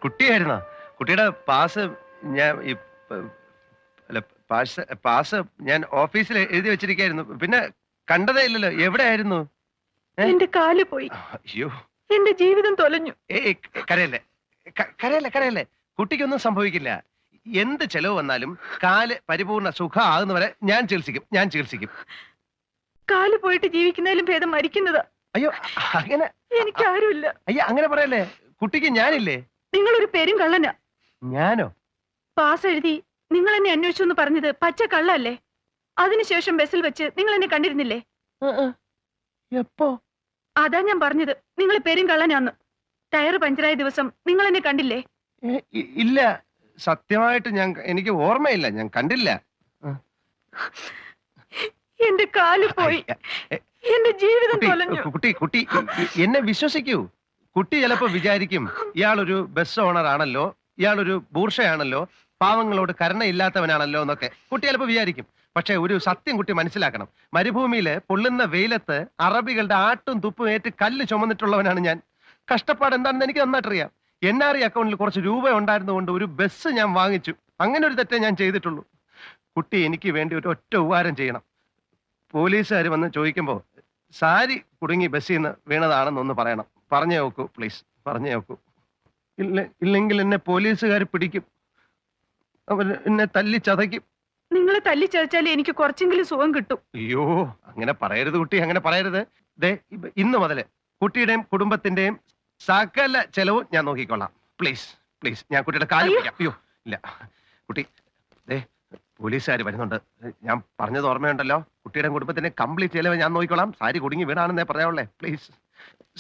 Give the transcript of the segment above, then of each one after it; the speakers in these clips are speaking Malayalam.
കുട്ടിയായിരുന്നോ? കുട്ടിയുടെ പാസ് ഞാൻ അല്ല, പാസ് ഞാൻ ഓഫീസിൽ എഴുതി വെച്ചിരിക്കായിരുന്നു. പിന്നെ കണ്ടതേ ഇല്ലല്ലോ. എവിടെയായിരുന്നു? എന്റെ കാല് പോയി. അയ്യോ, എന്റെ ജീവിതം തൊലഞ്ഞു. കരയല്ലേ, കരയല്ലേ. കുട്ടിക്കൊന്നും സംഭവിക്കില്ല. എന്ത് ചെലവ് വന്നാലും കാല് പരിപൂർണ സുഖം ആകുന്നവരെ ഞാൻ ചികിത്സിക്കും. കാല് പോയിട്ട് ജീവിക്കുന്നതിലും ഭേദം മരിക്കുന്നതാ. അയ്യോ, അങ്ങനെ എനിക്ക് ആരുമില്ല. അയ്യോ, അങ്ങനെ പറയല്ലേ. കുട്ടിക്ക് ഞാനില്ലേ. നിങ്ങളൊരു പേരും കള്ളനാ. ഞാനോ? പാസ് എഴുതി നിങ്ങൾ എന്നെ അന്വേഷിച്ചു എന്ന് പറഞ്ഞത് പച്ച കള്ളല്ലേ? അതിനുശേഷം ബസ്സിൽ വെച്ച് നിങ്ങൾ എന്നെ കണ്ടിരുന്നില്ലേ? എപ്പോ? അതാ ഞാൻ പറഞ്ഞത് നിങ്ങൾ പേരും കള്ളനാന്ന്. ടയർ പഞ്ചറായ ദിവസം നിങ്ങൾ എന്നെ കണ്ടില്ലേ? ഇല്ല, സത്യമായിട്ട് എനിക്ക് ഓർമ്മയില്ല. ഞാൻ കണ്ടില്ല. എന്റെ കാല് പോയി, എന്റെ ജീവിതം തൊലഞ്ഞു. കുട്ടി എന്നെ വിശ്വസിക്കൂ. കുട്ടി ചിലപ്പോ വിചാരിക്കും ഇയാളൊരു ബസ് ഓണർ ആണല്ലോ, ഇയാളൊരു ബൂർഷയാണല്ലോ, പാവങ്ങളോട് കരുണയില്ലാത്തവനാണല്ലോ എന്നൊക്കെ കുട്ടി ചിലപ്പോ വിചാരിക്കും. പക്ഷെ ഒരു സത്യം കുട്ടി മനസ്സിലാക്കണം. മരുഭൂമിയില് പൊള്ളുന്ന വെയിലത്ത് അറബികളുടെ ആട്ടും തുപ്പും ഏറ്റ് കല്ല് ചുമന്നിട്ടുള്ളവനാണ് ഞാൻ. കഷ്ടപ്പാട് എന്താണെന്ന് എനിക്ക് നന്നായിട്ടറിയാം. NRI അക്കൗണ്ടിൽ കുറച്ച് രൂപ ഉണ്ടായിരുന്നുകൊണ്ട് ഒരു ബസ് ഞാൻ വാങ്ങിച്ചു. അങ്ങനെ ഒരു തെറ്റേ ഞാൻ ചെയ്തിട്ടുള്ളൂ. കുട്ടി എനിക്ക് വേണ്ടി ഒരു ഒറ്റ ഉപകാരം ചെയ്യണം. പോലീസുകാർ വന്ന് ചോദിക്കുമ്പോ സാരി കുടുങ്ങി ബസ്സിൽ നിന്ന് വീണതാണെന്നൊന്ന് പറയണം. പറഞ്ഞു നോക്കൂ പ്ലീസ്, പറഞ്ഞു നോക്കൂ. ഇല്ലെങ്കിൽ എന്നെ പോലീസുകാർ പിടിക്കും. അവർ എന്നെ തല്ലി ചതയ്ക്കും. നിങ്ങളെ തല്ലി ചതച്ചാലേ എനിക്ക് കുറച്ചെങ്കിലും സുഖം കിട്ടും. അയ്യോ, അങ്ങനെ പറയരുത് കുട്ടി, അങ്ങനെ പറയരുത്. ഇന്ന് മുതല് കുട്ടിയുടെയും കുടുംബത്തിന്റെയും സകല ചെലവും ഞാൻ നോക്കിക്കൊള്ളാം. പ്ലീസ് പ്ലീസ്, ഞാൻ കുട്ടിയുടെ കാര്യം പിടിക്കാം. അയ്യോ ഇല്ല കുട്ടി, പോലീസുകാർ വരുന്നുണ്ട്. ഞാൻ പറഞ്ഞത് ഓർമ്മയുണ്ടല്ലോ. കുട്ടിയുടെ കുടുംബത്തിന്റെ കംപ്ലീറ്റ് ചെലവ് ഞാൻ നോക്കിക്കോളാം. സാരി കുടുങ്ങി വീണാണെന്നേ പറയാവുള്ളേ. പ്ലീസ്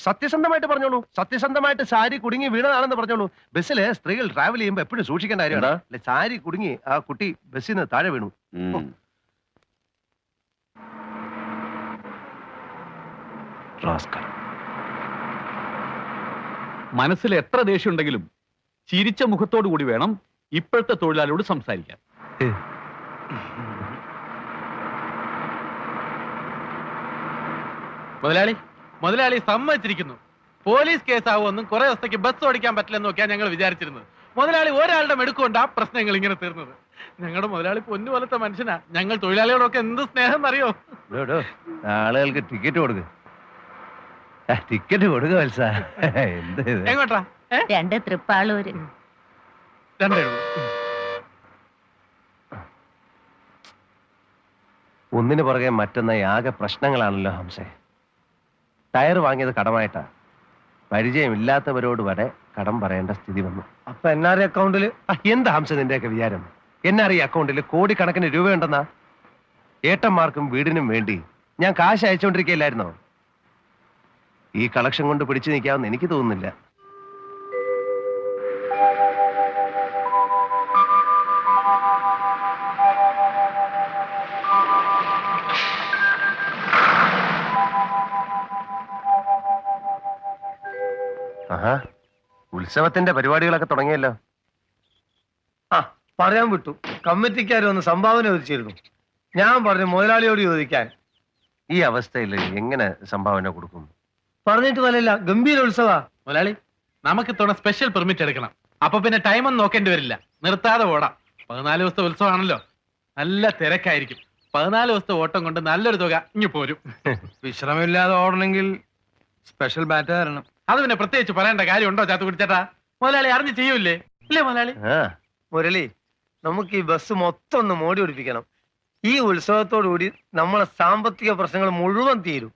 സത്യസന്ധമായിട്ട് പറഞ്ഞോളൂ. സത്യസന്ധമായിട്ട് സാരി കുടുങ്ങി വീണതാണെന്ന് പറഞ്ഞോളൂ. ബസ്സില് സ്ത്രീകൾ ട്രാവൽ ചെയ്യുമ്പോ എപ്പോഴും സൂക്ഷിക്കേണ്ട കാര്യമാണ്. അല്ലെ, സാരി കുടുങ്ങി ആ കുട്ടി ബസ്സിൽ നിന്ന് താഴെ വീണു. മനസ്സിൽ എത്ര ദേഷ്യം ഉണ്ടെങ്കിലും ചിരിച്ച മുഖത്തോടു കൂടി വേണം ഇപ്പോഴത്തെ തൊഴിലാളിയോട് സംസാരിക്കാൻ. മുതലാളി സമ്മതിച്ചിരിക്കുന്നു. പോലീസ് കേസാവുമെന്നും കുറെ ദിവസത്തേക്ക് ബസ് ഓടിക്കാൻ പറ്റില്ലെന്ന് നോക്കിയാ ഞങ്ങൾ വിചാരിച്ചിരുന്നത്. മുതലാളി ഒരാളുടെ മെടുക്കൊണ്ട് ആ പ്രശ്നങ്ങൾ ഇങ്ങനെ തീർന്നത്. ഞങ്ങളുടെ മുതലാളി പൊന്നു പോലത്തെ മനുഷ്യനാ. ഞങ്ങൾ തൊഴിലാളികളൊക്കെ എന്ത് സ്നേഹം എന്നറിയോ. ആളുകൾക്ക് ടിക്കറ്റ് കൊടുക്കുക. ടിക്കറ്റ് കൊടുക്കുക വത്സ. എങ്ങോട്ടാ? 2 തൃപ്പാളൂര്. ഒന്നിനു പുറകെ മറ്റൊന്നായി ആകെ പ്രശ്നങ്ങളാണല്ലോ ഹംസേ. ടയർ വാങ്ങിയത് കടമായിട്ടാ. പരിചയമില്ലാത്തവരോട് വരെ കടം പറയേണ്ട സ്ഥിതി വന്നു. അപ്പൊ NRI അക്കൗണ്ടില് എന്താ ഹംസ നിന്റെയൊക്കെ വിചാരം? NRI അക്കൗണ്ടിൽ കോടിക്കണക്കിന് രൂപയുണ്ടെന്നാ. ഏട്ടന്മാർക്കും വീടിനും വേണ്ടി ഞാൻ കാശ് അയച്ചുകൊണ്ടിരിക്കുകയില്ലായിരുന്നോ? ഈ കളക്ഷൻ കൊണ്ട് പിടിച്ചു നിൽക്കാമെന്ന് എനിക്ക് തോന്നുന്നില്ല. ആഹാ, ഉത്സവത്തിന്റെ പരിപാടികളൊക്കെ തുടങ്ങിയല്ലോ. പറയാൻ വിട്ടു. കമ്മിറ്റിക്കാർ വന്ന് സംഭാവന ചോദിച്ചിരുന്നു. ഞാൻ പറഞ്ഞു മുതലാളിയോട് ചോദിക്കാൻ. ഈ അവസ്ഥയിൽ എങ്ങനെ സംഭാവന കൊടുക്കും? പറഞ്ഞിട്ട് പോലല്ല, ഗംഭീര ഉത്സവ. മുതലാളി, നമുക്ക് ഇത്തവണ സ്പെഷ്യൽ പെർമിറ്റ് എടുക്കണം. അപ്പൊ പിന്നെ ടൈമൊന്നും നോക്കേണ്ടി വരില്ല. നിർത്താതെ ഓടാം. 14 ദിവസത്തെ ഉത്സവമാണല്ലോ. നല്ല തിരക്കായിരിക്കും. 14 ദിവസത്തെ ഓട്ടം കൊണ്ട് നല്ലൊരു തുക ഇങ്ങ് പോരും. വിശ്രമമില്ലാതെ ഓടണമെങ്കിൽ സ്പെഷ്യൽ ബാറ്റ് തരണം. അത് പിന്നെ പ്രത്യേകിച്ച് പറയേണ്ട കാര്യമുണ്ടോ ചാത്തു കുടിച്ചേട്ടാ? മുതലാളി അറിഞ്ഞ് ചെയ്യൂലേ? ഇല്ലേ മുതലാളി? മുരളി, നമുക്ക് ഈ ബസ് മൊത്തം ഒന്ന് മോടി പിടിപ്പിക്കണം. ഈ ഉത്സവത്തോടുകൂടി നമ്മളെ സാമ്പത്തിക പ്രശ്നങ്ങൾ മുഴുവൻ തീരും.